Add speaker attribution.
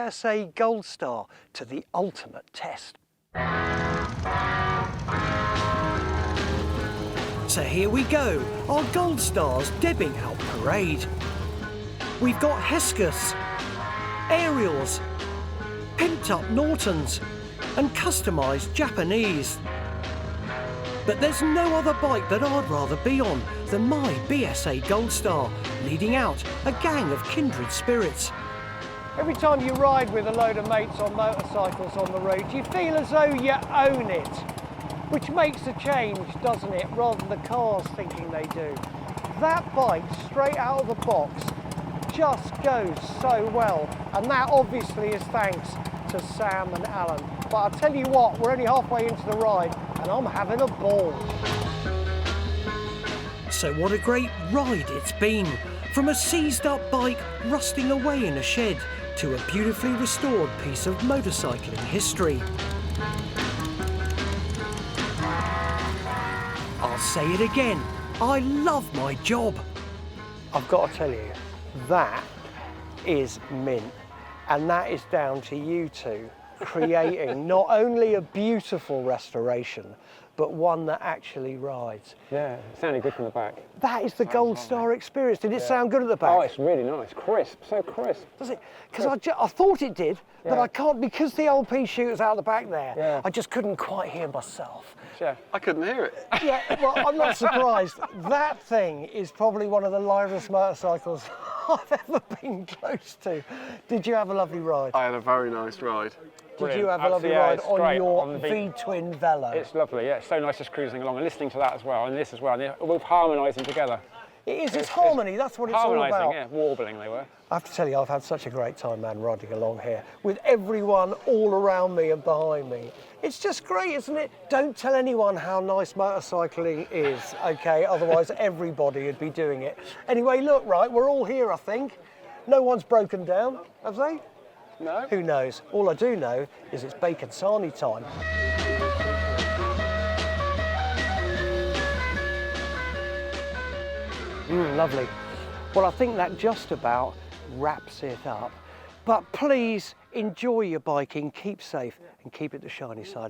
Speaker 1: BSA Gold Star to the ultimate test. So here we go, our Gold Star's debbing out parade. We've got Heskeths, Ariels, pimped up Nortons and customised Japanese. But there's no other bike that I'd rather be on than my BSA Gold Star, leading out a gang of kindred spirits. Every time you ride with a load of mates on motorcycles on the road, you feel as though you own it, which makes a change, doesn't it, rather than the cars thinking they do. That bike, straight out of the box, just goes so well, and that obviously is thanks to Sam and Alan. But I'll tell you what, we're only halfway into the ride, and I'm having a ball. So what a great ride it's been. From a seized up bike rusting away in a shed to a beautifully restored piece of motorcycling history. I'll say it again, I love my job. I've got to tell you, that is mint. And that is down to you two creating not only a beautiful restoration, but one that actually rides.
Speaker 2: Yeah, it sounded good from the back.
Speaker 1: That is the Gold Star experience. Did it sound good at the back?
Speaker 2: Oh, it's really nice. Crisp, so crisp.
Speaker 1: Does it? Because I thought it did, but I can't, because the old pea shooter's out the back there, I just couldn't quite hear myself.
Speaker 2: Yeah, I couldn't hear it.
Speaker 1: Yeah, well, I'm not surprised. That thing is probably one of the liveliest motorcycles I've ever been close to. Did you have a lovely ride?
Speaker 3: I had a very nice ride.
Speaker 1: Did you have a lovely ride on your V-twin Velo?
Speaker 2: It's lovely, yeah. It's so nice just cruising along and listening to that as well, and this as well. And they're both harmonising together.
Speaker 1: It is, it's harmony, that's what it's all about.
Speaker 2: Harmonising, yeah, warbling they were.
Speaker 1: I have to tell you, I've had such a great time, man, riding along here with everyone all around me and behind me. It's just great, isn't it? Don't tell anyone how nice motorcycling is, okay? Otherwise, everybody would be doing it. Anyway, look, right, we're all here, I think. No one's broken down, have they?
Speaker 2: No.
Speaker 1: Who knows? All I do know is it's bacon sarnie time. Lovely. Well, I think that just about wraps it up. But please enjoy your biking, keep safe and keep it the shiny side up.